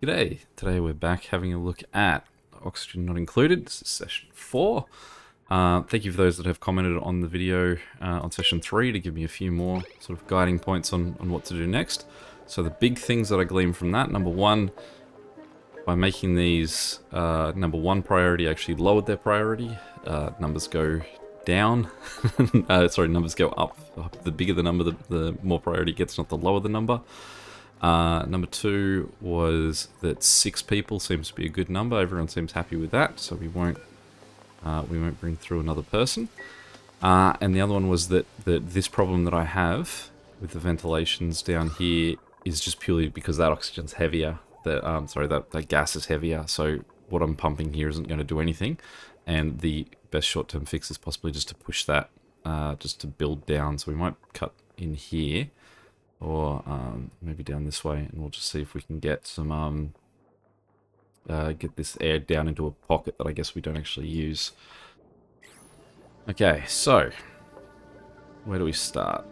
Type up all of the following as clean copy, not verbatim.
G'day. Today we're back having a look at Oxygen Not Included. This is session 4. Thank you for those that have commented on the video on session 3 to give me a few more sort of guiding points on what to do next. So the big things that I glean from that, number one, by making these number 1 priority actually lowered their priority. Numbers go down. Sorry, numbers go up. The bigger the number, the more priority it gets, not the lower the number. Number 2 was that 6 people seems to be a good number. Everyone seems happy with that, so we won't bring through another person. And the other one was that this problem that I have with the ventilations down here is just purely because that oxygen's heavier. That gas is heavier. So what I'm pumping here isn't going to do anything. And the best short-term fix is possibly just to push that, just to build down. So we might cut in here. Or maybe down this way, and we'll just see if we can get some get this air down into a pocket that I guess we don't actually use. Okay, so where do we start?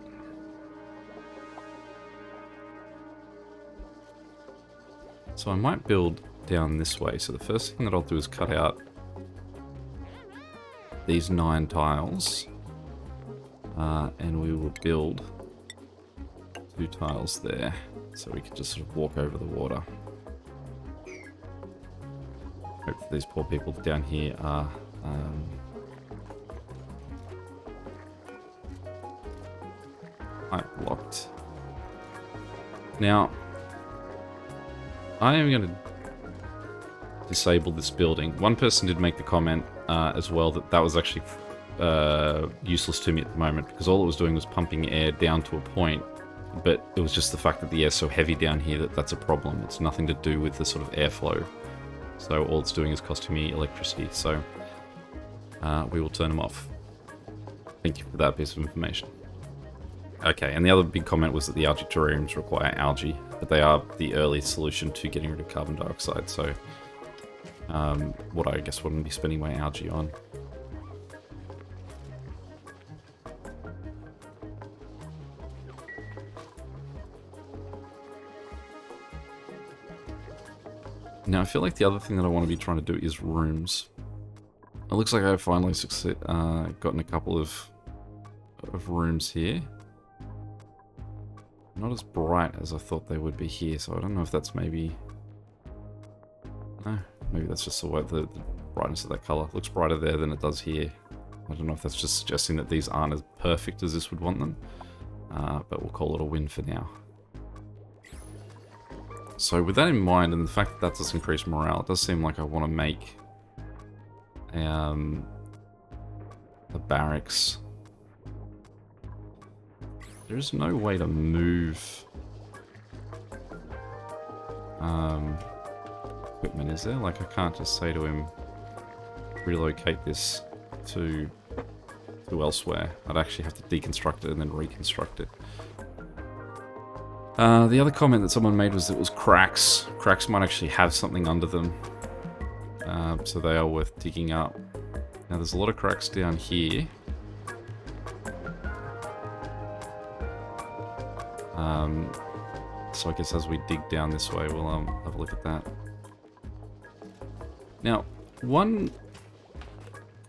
So I might build down this way. So the first thing that I'll do is cut out these 9 tiles, and we will build 2 tiles there, so we can just sort of walk over the water. Hope that these poor people down here are pipe blocked. Now, I am going to disable this building. One person did make the comment as well that that was actually useless to me at the moment, because all it was doing was pumping air down to a point. But it was just the fact that the air's so heavy down here that's a problem. It's nothing to do with the sort of airflow. So all it's doing is costing me electricity. So we will turn them off. Thank you for that piece of information. Okay, and the other big comment was that the algae terrariums require algae, but they are the early solution to getting rid of carbon dioxide. So what I guess wouldn't be spending my algae on. Now, I feel like the other thing that I want to be trying to do is rooms. It looks like I've finally gotten a couple of rooms here. Not as bright as I thought they would be here, so I don't know if that's maybe... No, maybe that's just the brightness of that color. It looks brighter there than it does here. I don't know if that's just suggesting that these aren't as perfect as this would want them. But we'll call it a win for now. So with that in mind, and the fact that that does increase morale, it does seem like I want to make the barracks. There's no way to move equipment, is there? Like, I can't just say to him, relocate this to elsewhere. I'd actually have to deconstruct it and then reconstruct it. The other comment that someone made was that it was cracks. Cracks might actually have something under them. So they are worth digging up. Now there's a lot of cracks down here. So I guess as we dig down this way, we'll have a look at that. Now, one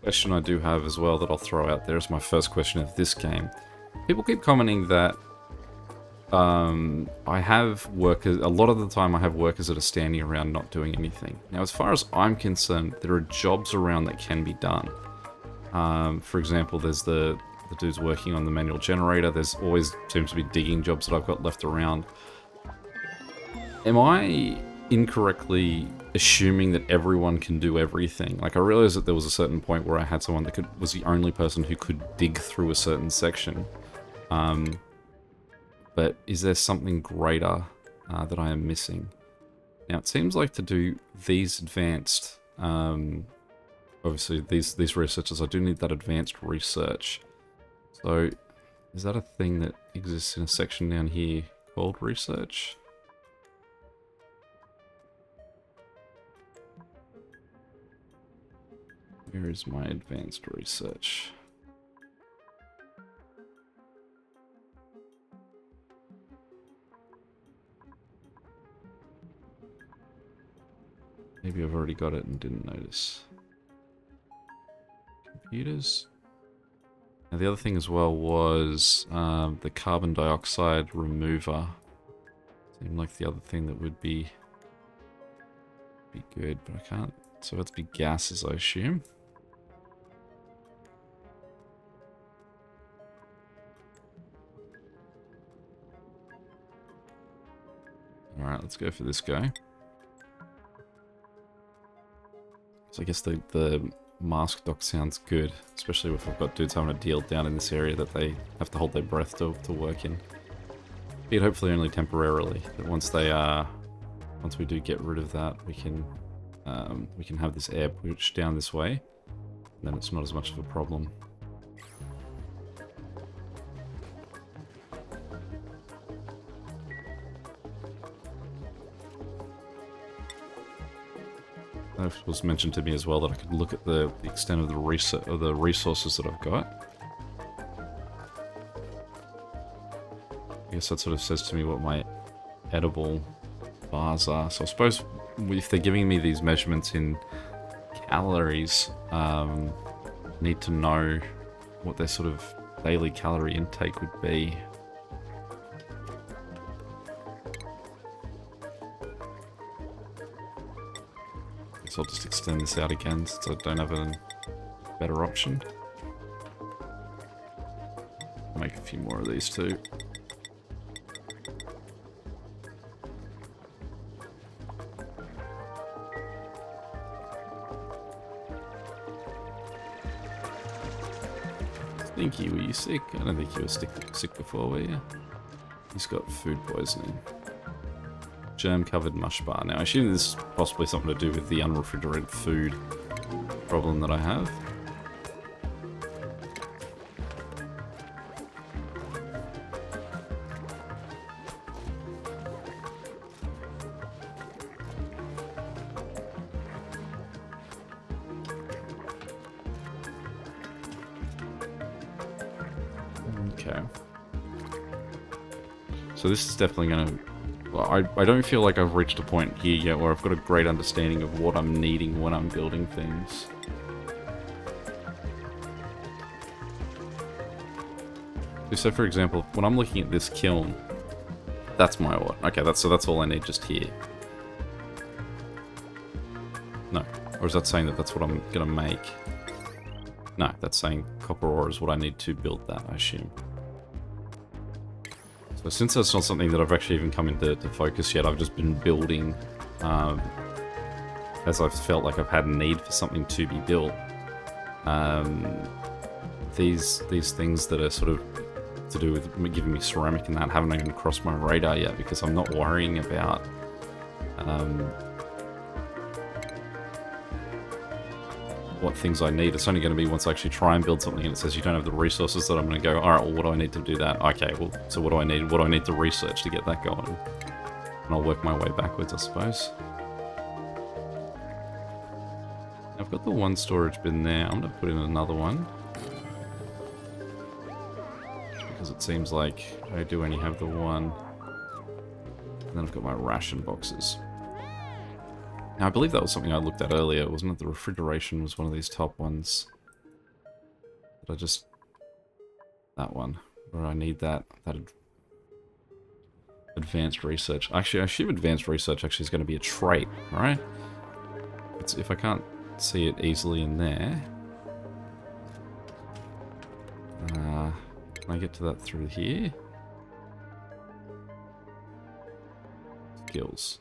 question I do have as well that I'll throw out there as my first question of this game. People keep commenting that I have workers, a lot of the time I have workers that are standing around not doing anything. Now, as far as I'm concerned, there are jobs around that can be done. For example, there's the dudes working on the manual generator. There's always seems to be digging jobs that I've got left around. Am I incorrectly assuming that everyone can do everything? Like, I realized that there was a certain point where I had someone that was the only person who could dig through a certain section. But is there something greater that I am missing? Now, it seems like to do these advanced, obviously these researchers, I do need that advanced research. So, is that a thing that exists in a section down here called research? Where is my advanced research? Maybe I've already got it and didn't notice. Computers. Now the other thing as well was the carbon dioxide remover. Seemed like the other thing that would be good, but I can't. So that's be gases, I assume. Alright, let's go for this guy. So I guess the mask dock sounds good, especially if I've got dudes having to deal down in this area that they have to hold their breath to work in. Be it hopefully only temporarily, but once we do get rid of that, we can have this air push down this way, and then it's not as much of a problem. It was mentioned to me as well that I could look at the extent of the resources that I've got. I guess that sort of says to me what my edible bars are. So I suppose if they're giving me these measurements in calories, I need to know what their sort of daily calorie intake would be. I'll just extend this out again since I don't have a better option. Make a few more of these too. Stinky, were you sick? I don't think you were sick before, were you? He's got food poisoning. Germ-covered mush bar. Now, I assume this is possibly something to do with the unrefrigerated food problem that I have. Okay. So this is definitely going to... Well, I don't feel like I've reached a point here yet where I've got a great understanding of what I'm needing when I'm building things. So for example, when I'm looking at this kiln, that's my ore. Okay, that's all I need just here. No. Or is that saying that that's what I'm going to make? No, that's saying copper ore is what I need to build that, I assume. So since that's not something that I've actually even come into focus yet, I've just been building as I've felt like I've had a need for something to be built. These things that are sort of to do with giving me ceramic and that haven't even crossed my radar yet because I'm not worrying about what things I need. It's only going to be once I actually try and build something and it says you don't have the resources that I'm going to go, alright, well, what do I need to do that? Okay, well, so what do I need? What do I need to research to get that going? And I'll work my way backwards, I suppose. I've got the one storage bin there. I'm going to put in another one. Because it seems like I do only have the one. And then I've got my ration boxes. Now, I believe that was something I looked at earlier, wasn't it? The refrigeration was one of these top ones. But I just... That one. Where I need that advanced research. Actually, I assume advanced research actually is going to be a trait, right? If I can't see it easily in there... can I get to that through here? Skills.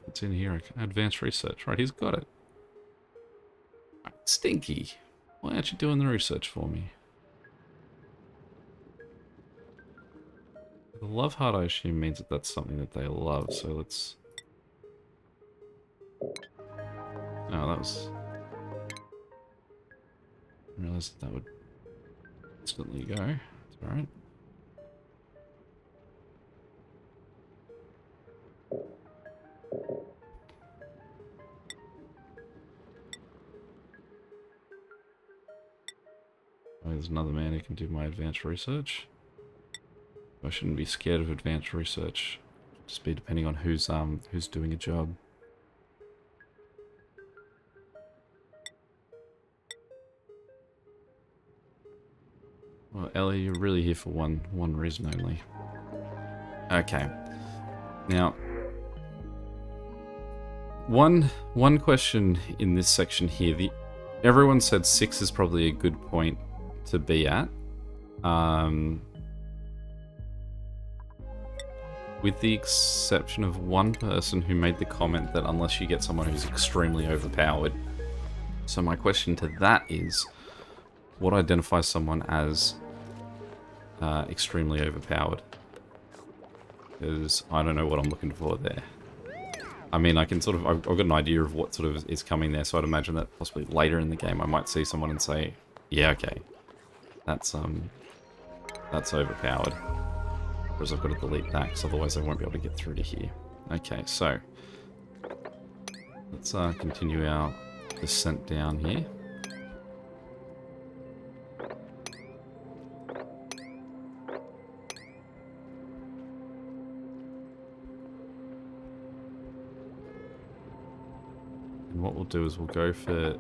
It's in here. Advanced research. Right, he's got it. Stinky. Why aren't you doing the research for me? The love heart, I assume, means that that's something that they love, so let's... Oh, that was... I realized that would instantly go. It's alright. there's another man who can do my advanced research. I shouldn't be scared of advanced research. Just be depending on who's doing a job. Well, Ellie, you're really here for one reason only. Okay. Now, one question in this section here. Everyone said 6 is probably a good point to be at. With the exception of one person who made the comment that unless you get someone who's extremely overpowered. So my question to that is, what identifies someone as extremely overpowered? Because I don't know what I'm looking for there. I mean, I can sort of, I've got an idea of what sort of is coming there, so I'd imagine that possibly later in the game I might see someone and say, yeah, okay, that's overpowered. Whereas I've got to delete that, because otherwise I won't be able to get through to here. Okay, so let's continue our descent down here. And what we'll do is we'll go for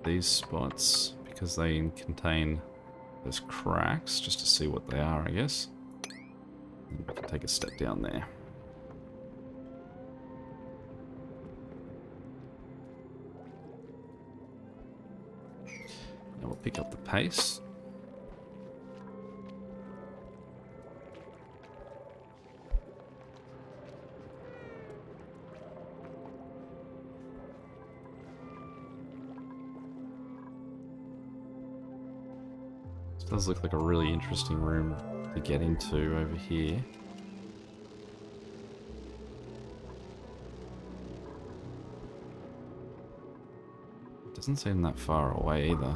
these spots because they contain those cracks, just to see what they are, I guess. And we can take a step down there. Now we'll pick up the pace. This does look like a really interesting room to get into over here. It doesn't seem that far away either.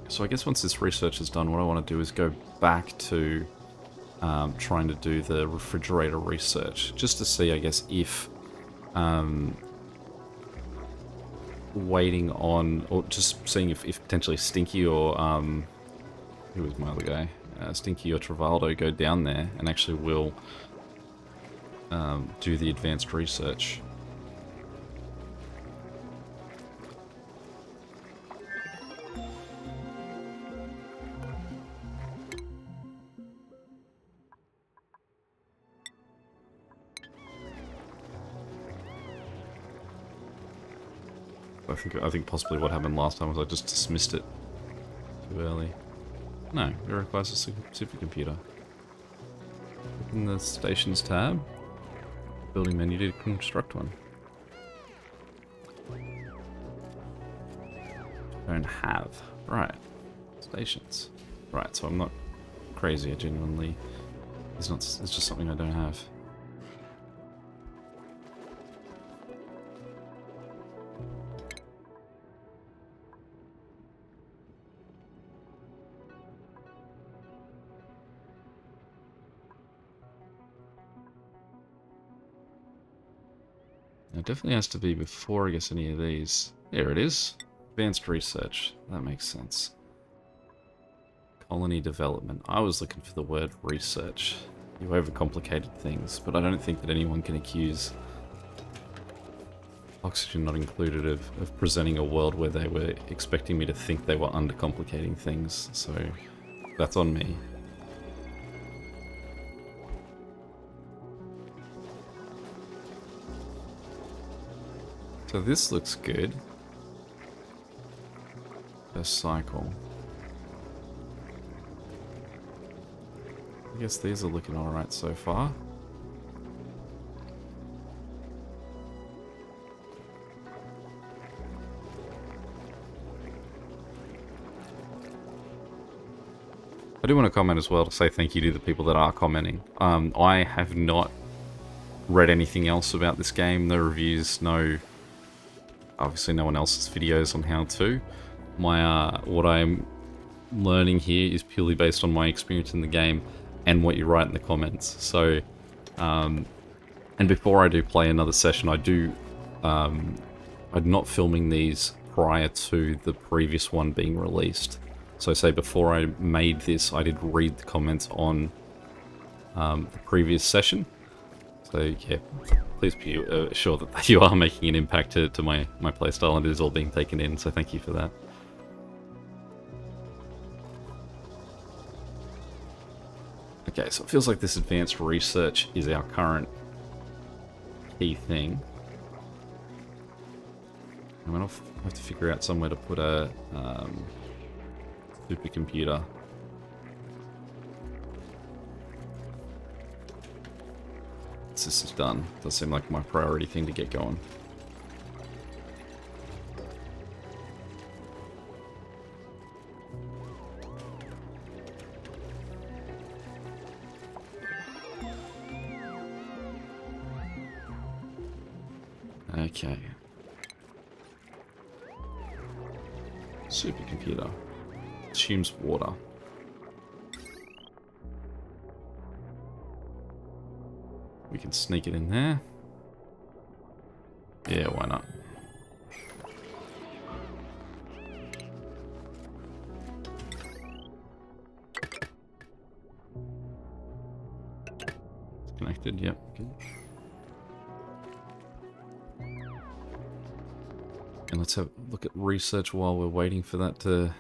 So I guess once this research is done, what I want to do is go back to trying to do the refrigerator research, just to see, I guess, if waiting on, or just seeing if potentially Stinky or who was my other guy, Stinky or Travaldo go down there and actually will do the advanced research. I think possibly what happened last time was I just dismissed it too early. No, it requires a supercomputer. Open the stations tab. Building menu to construct one. Don't have. Right. Stations. Right, so I'm not crazy, I genuinely... It's just something I don't have. It definitely has to be before I guess any of these. There it is. Advanced research. That makes sense. Colony development. I was looking for the word research. You overcomplicated things, but I don't think that anyone can accuse Oxygen Not Included of presenting a world where they were expecting me to think they were undercomplicating things, so that's on me. So this looks good. First cycle. I guess these are looking alright so far. I do want to comment as well to say thank you to the people that are commenting. I have not read anything else about this game, no reviews, obviously no one else's videos on how to. What I'm learning here is purely based on my experience in the game and what you write in the comments. So, and before I do play another session, I'm not filming these prior to the previous one being released. So say before I made this, I did read the comments on the previous session. So yeah, please be sure that you are making an impact to my playstyle and it is all being taken in, so thank you for that. Okay, so it feels like this advanced research is our current key thing. I'm gonna have to figure out somewhere to put a supercomputer. Once this is done, does seem like my priority thing to get going. Okay. Supercomputer. Consumes water. We can sneak it in there. Yeah, why not? It's connected, yep. Good. And let's have a look at research while we're waiting for that to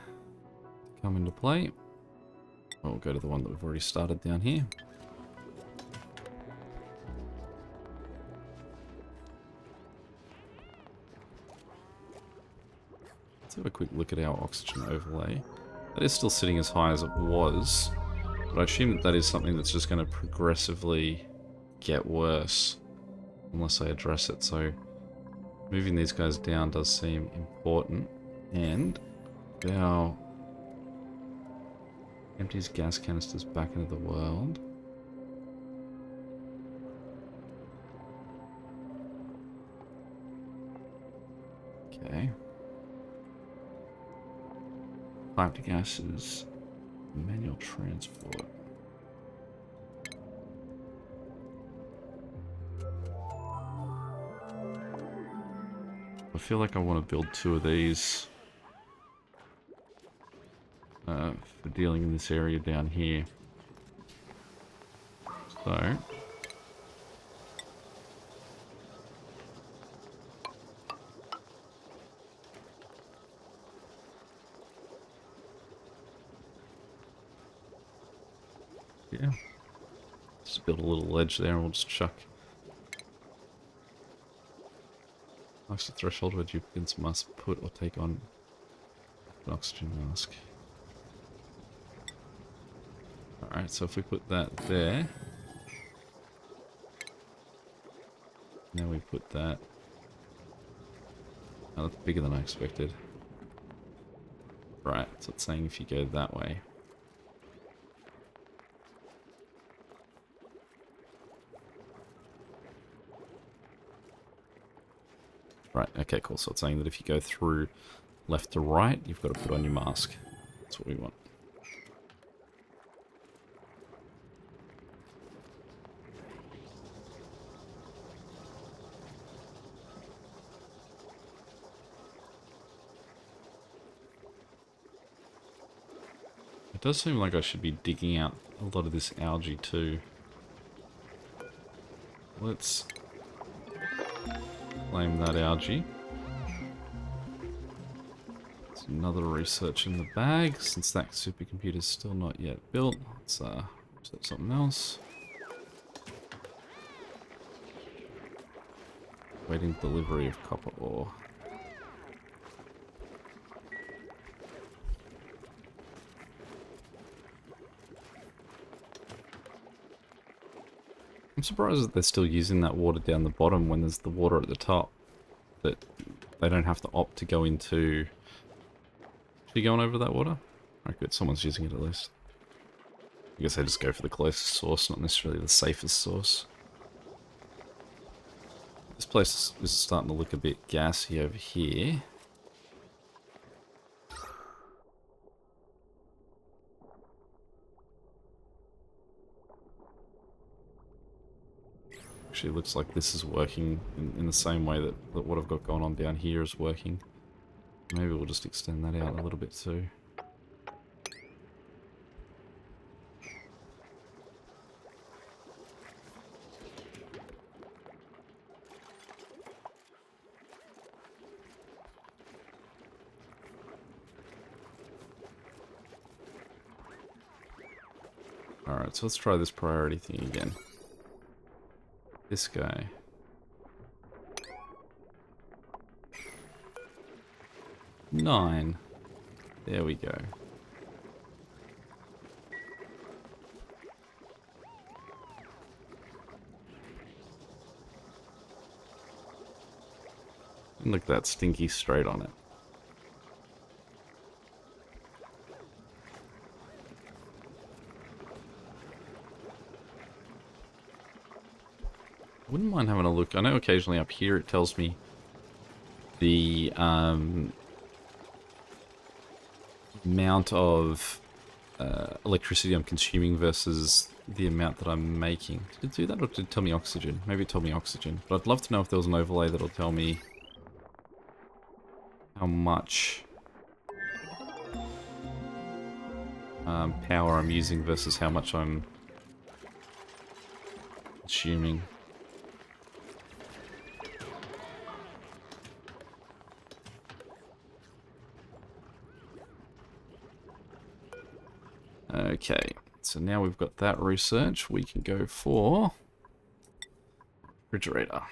come into play. We'll go to the one that we've already started down here. Let's have a quick look at our oxygen overlay. That is still sitting as high as it was, but I assume that that is something that's just going to progressively get worse unless I address it. So moving these guys down does seem important. And our empties gas canisters back into the world. Okay. Piped gases, manual transport. I feel like I want to build 2 of these for dealing in this area down here. So yeah, just build a little ledge there and we'll just chuck. Oxygen threshold where duplicants must put or take on an oxygen mask. Alright, so if we put that there, now we put that. Oh, that's bigger than I expected. Right, so it's saying if you go that way. Right, okay, cool. So it's saying that if you go through left to right, you've got to put on your mask. That's what we want. It does seem like I should be digging out a lot of this algae too. Let's claim that algae. There's another research in the bag. Since that supercomputer is still not yet built, let's set something else. Waiting delivery of copper ore. I'm surprised that they're still using that water down the bottom when there's the water at the top. That they don't have to opt to go into... Are you going over that water? Alright, good. Someone's using it at least. I guess they just go for the closest source, not necessarily the safest source. This place is starting to look a bit gassy over here. actually looks like this is working in the same way that what I've got going on down here is working. Maybe we'll just extend that out a little bit too. Alright, so let's try this priority thing again. This guy. Nine. There we go. And look at that stinky straight on it. Wouldn't mind having a look. I know occasionally up here it tells me the amount of electricity I'm consuming versus the amount that I'm making. Did it do that or did it tell me oxygen? Maybe it told me oxygen. But I'd love to know if there was an overlay that'll tell me how much power I'm using versus how much I'm consuming. Okay, so now we've got that research, we can go for refrigerator.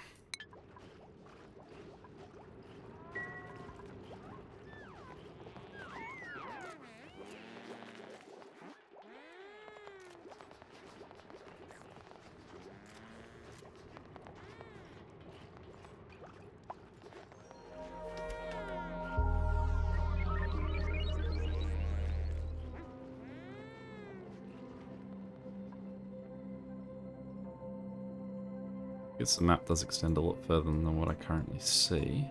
I guess the map does extend a lot further than what I currently see.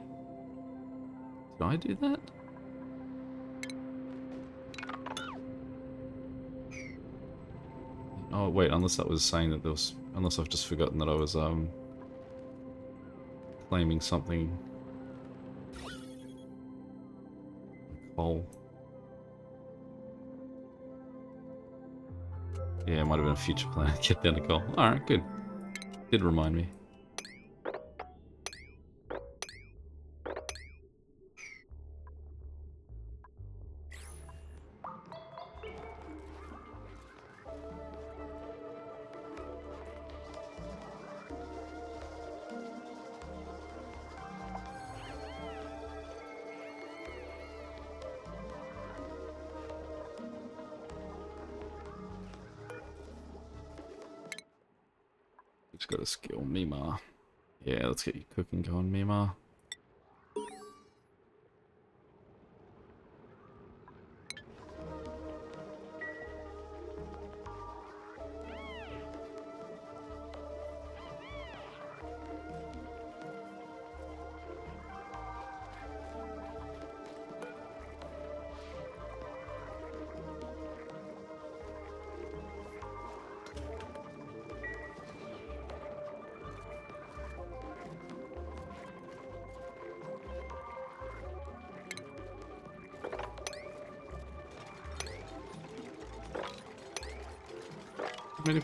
Did I do that? Oh wait, unless that was saying that there was... Unless I've just forgotten that I was claiming something. Coal. Yeah, it might have been a future plan to get down to coal. Alright, good. Did remind me. Just got a skill, Mima. Yeah, let's get you cooking going, Mima.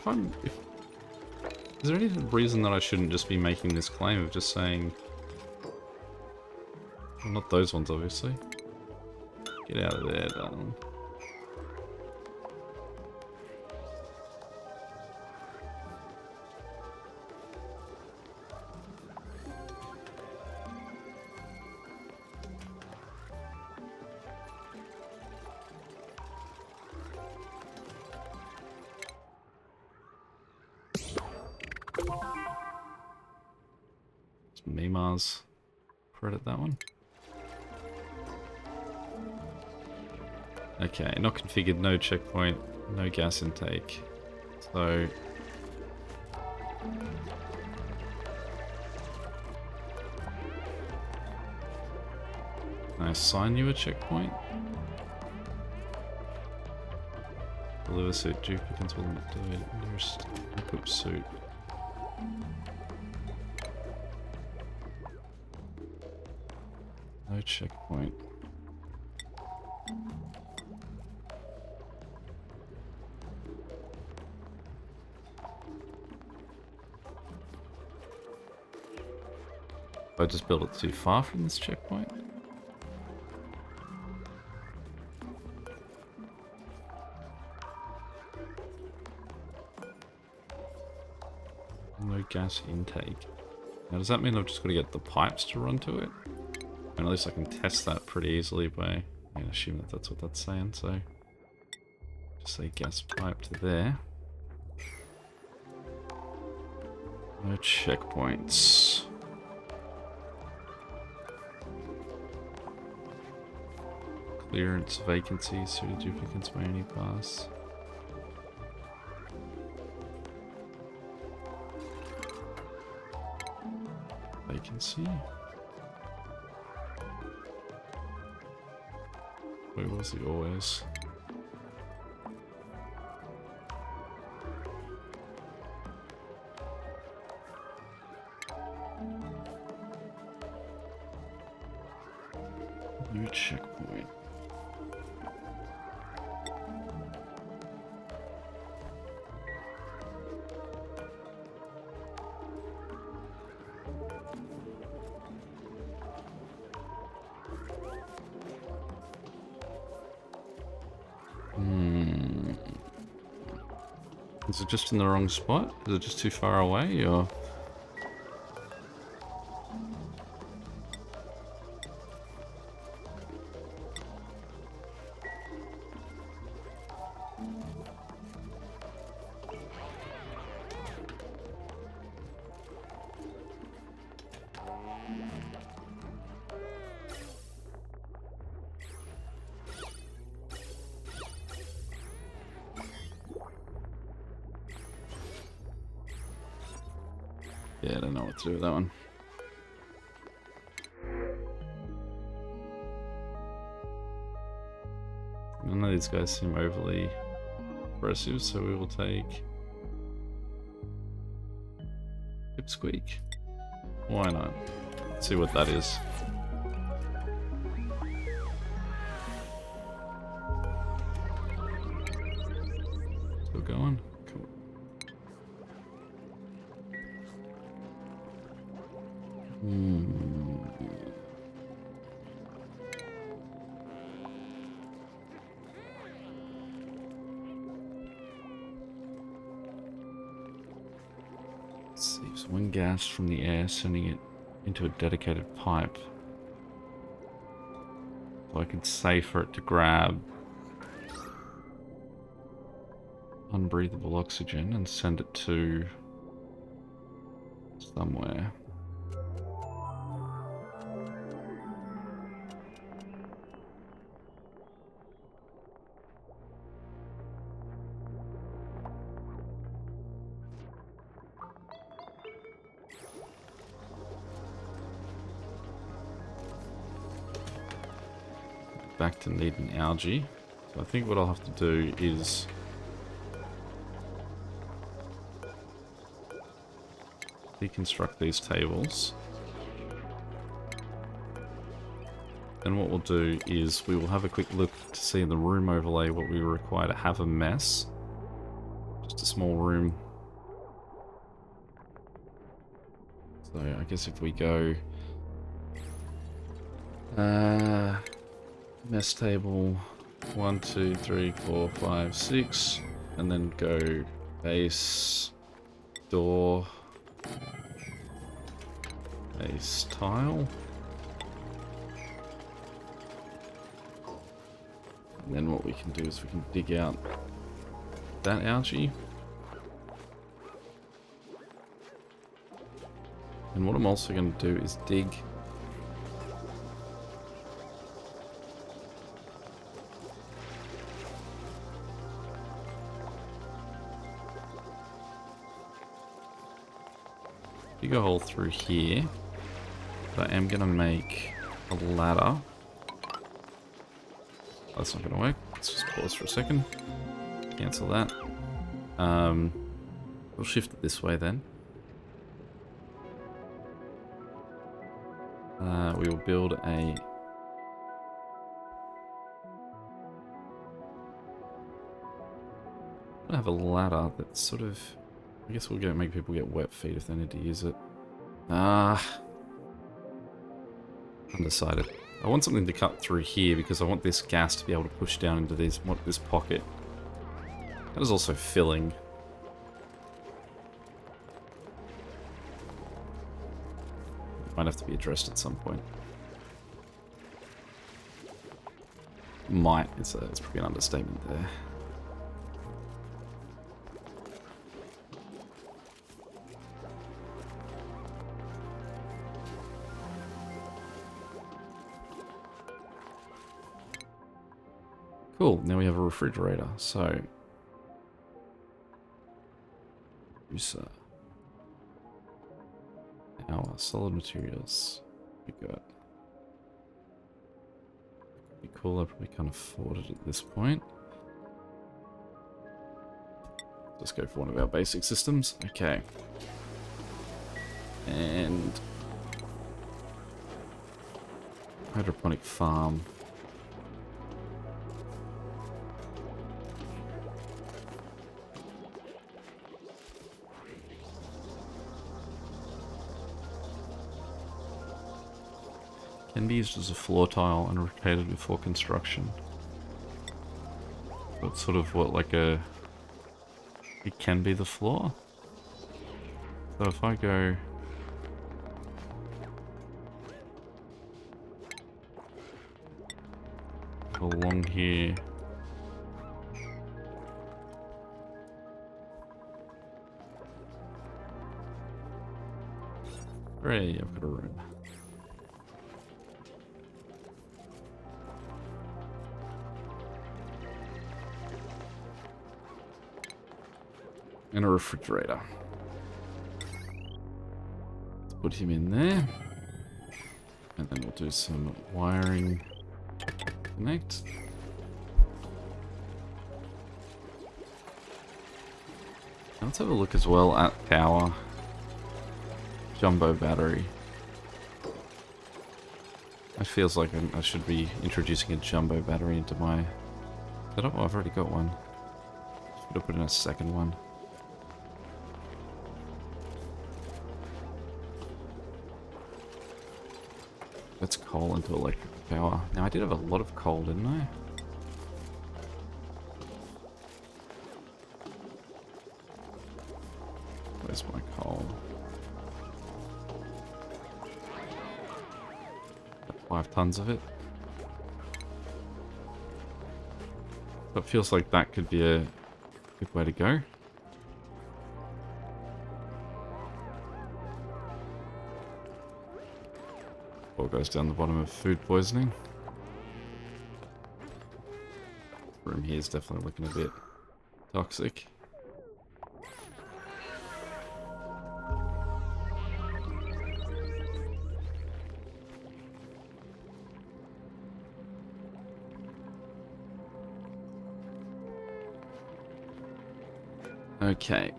I mean, is there any reason that I shouldn't just be making this claim of just saying... Well, not those ones, obviously. Get out of there, darling. Mima's credit that one. Okay, not configured, no checkpoint, no gas intake. So can I assign you a checkpoint? Deliver suit, duplicants will do it. Nearest equip suit. No checkpoint. I just built it too far from this checkpoint. No gas intake. Now does that mean I've just got to get the pipes to run to it? And at least I can test that pretty easily by, I assume that that's what that's saying, so just say gas pipe to there. No checkpoints. Clearance vacancies, suited duplicates may only pass. Vacancy. Where was he always? New checkpoint. Is it just in the wrong spot? Is it just too far away, or...? Yeah, I don't know what to do with that one. None of these guys seem overly aggressive, so we will take Pipsqueak. Why not? Let's see what that is. Still going? Cool. Let's see, so one gas from the air, sending it into a dedicated pipe. So I can say for it to grab unbreathable oxygen and send it to somewhere. Back to needing algae. So I think what I'll have to do is deconstruct these tables. Then what we'll do is we will have a quick look to see in the room overlay what we require to have a mess. Just a small room. So I guess if we go mess table 1, 2, 3, 4, 5, 6, and then go base, door, base tile. And then what we can do is we can dig out that algae. And what I'm also going to do is dig a hole through here, but I am going to make a ladder. That's not going to work. Let's just pause for a second. Cancel that. We'll shift it this way then. We will build a I have a ladder that's sort of... I guess we'll make people get wet feet if they need to use it. Undecided. I want something to cut through here because I want this gas to be able to push down into this pocket. That is also filling. Might have to be addressed at some point. Might. It's probably an understatement there. Cool, now we have a refrigerator, so... Our solid materials. We got... Be cool, I probably can't afford it at this point. Let's go for one of our basic systems. Okay. And... hydroponic farm. Can be used as a floor tile and rotated before construction. So it's sort of what, like a... It can be the floor. So if I go... along here... Hooray, I've got a room. And a refrigerator. Let's put him in there. And then we'll do some wiring. Connect. Let's have a look as well at power. Jumbo battery. It feels like I should be introducing a jumbo battery into my setup. Oh, I've already got one. Should have put in a second one. Let's coal into electric power. Now I did have a lot of coal, didn't I? Where's my coal? 5 tons of it. So it feels like that could be a good way to go. Or goes down the bottom of food poisoning. This room here is definitely looking a bit toxic. Okay.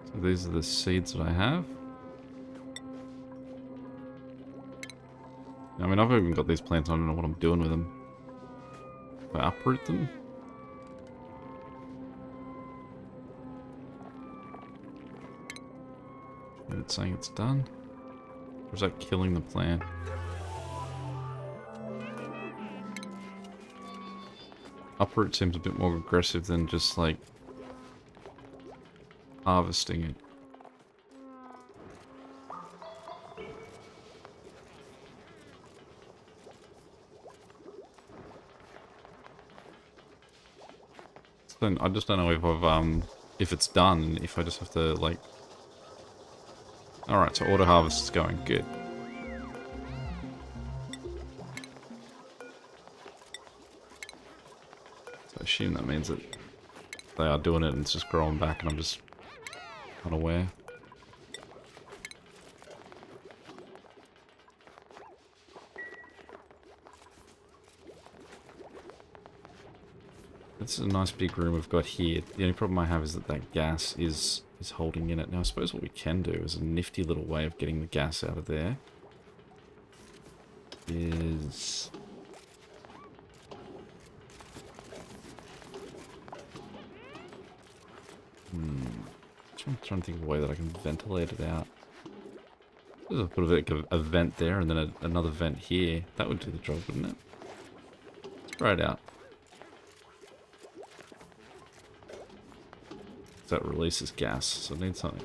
So these are the seeds that I have. I mean, I've even got these plants, I don't know what I'm doing with them. If I uproot them? And it's saying it's done? Or is that killing the plant? Uproot seems a bit more aggressive than just like harvesting it. So I just don't know if I've if it's done, if I just have to like... Alright, so auto harvest is going good. I assume that means that they are doing it and it's just growing back and I'm just unaware. This is a nice big room we've got here. The only problem I have is that gas is holding in it. Now I suppose what we can do is a nifty little way of getting the gas out of there is... I'm trying to think of a way that I can ventilate it out. There's a bit of like a vent there and then another vent here. That would do the job, wouldn't it? Spray it out. That releases gas, so I need something.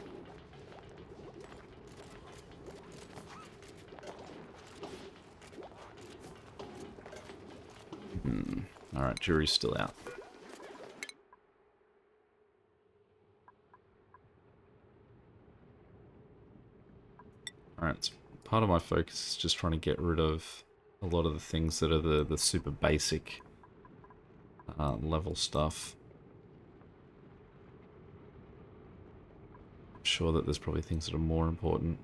Alright, jury's still out. Alright, so part of my focus is just trying to get rid of a lot of the things that are the super basic level stuff. I'm sure that there's probably things that are more important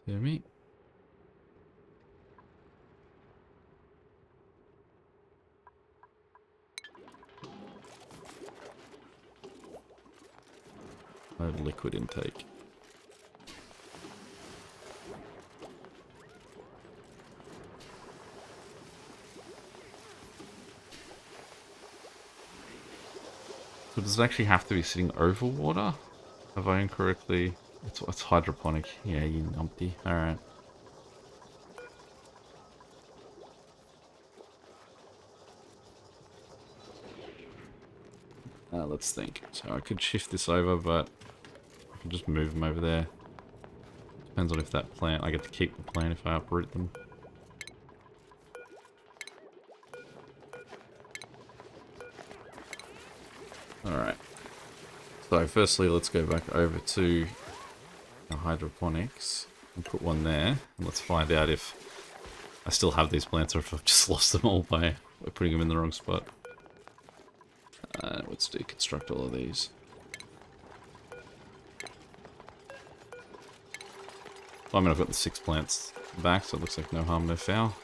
to me. No liquid intake. So does it actually have to be sitting over water? Have I incorrectly... It's hydroponic. Yeah, you numpty. Alright. Let's think. So I could shift this over, but I can just move them over there. Depends on if that plant... I get to keep the plant if I uproot them. Alright. So firstly, let's go back over to the hydroponics and put one there. And let's find out if I still have these plants or if I've just lost them all by putting them in the wrong spot. Let's deconstruct all of these. I mean, I've got the 6 plants back, so it looks like no harm, no foul.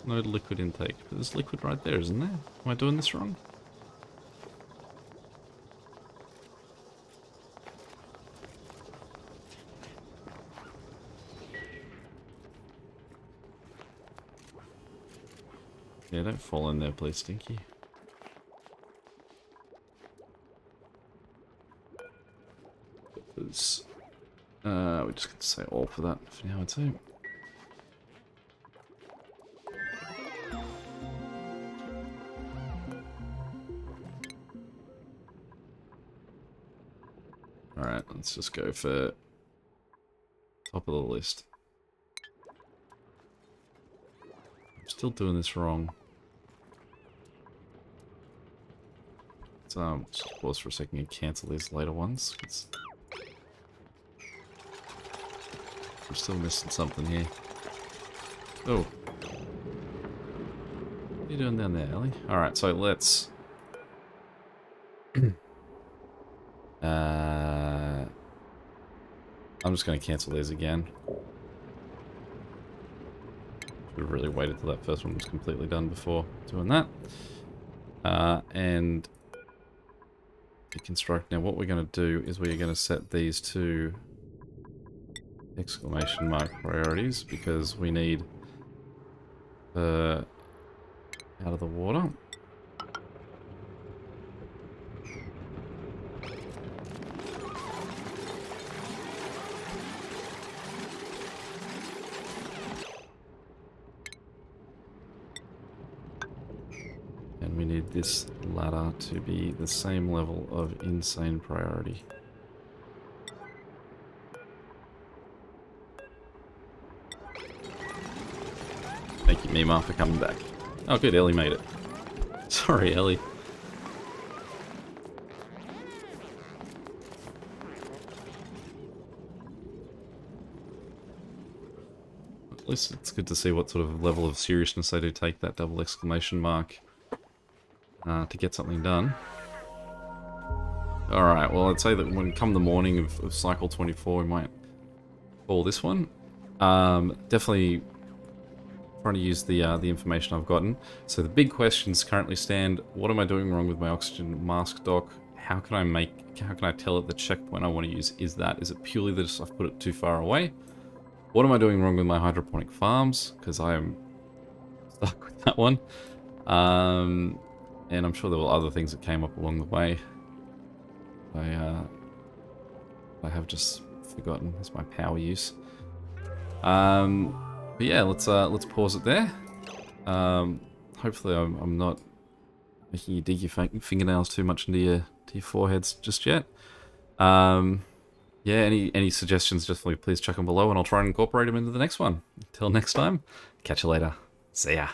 No liquid intake. But there's liquid right there, isn't there? Am I doing this wrong? Yeah, don't fall in there, please, Stinky. There's, we're just going to say all for that for now, I'd say. Alright, let's just go for top of the list. I'm still doing this wrong. Let's just pause for a second and cancel these later ones. I'm still missing something here. Oh. What are you doing down there, Ellie? Alright, so let's... I'm just going to cancel these again. Should have really waited till that first one was completely done before doing that. And deconstruct. Now what we're going to do is we're going to set these to exclamation mark priorities because we need out of the water. And we need this ladder to be the same level of insane priority. Thank you, Mima, for coming back. Oh good, Ellie made it. Sorry, Ellie. At least it's good to see what sort of level of seriousness they do take that double exclamation mark to get something done. Alright, well I'd say that when come the morning of cycle 24 we might call this one. Definitely trying to use the information I've gotten. So the big questions currently stand: what am I doing wrong with my oxygen mask dock? How can I tell it the checkpoint I want to use is that? Is it purely that I've put it too far away? What am I doing wrong with my hydroponic farms? Because I am stuck with that one. And I'm sure there were other things that came up along the way. I have just forgotten. That's my power use. But yeah, let's pause it there. Hopefully I'm not making you dig your fingernails too much into your foreheads just yet. Yeah, any suggestions, just please chuck them below and I'll try and incorporate them into the next one. Until next time, catch you later. See ya.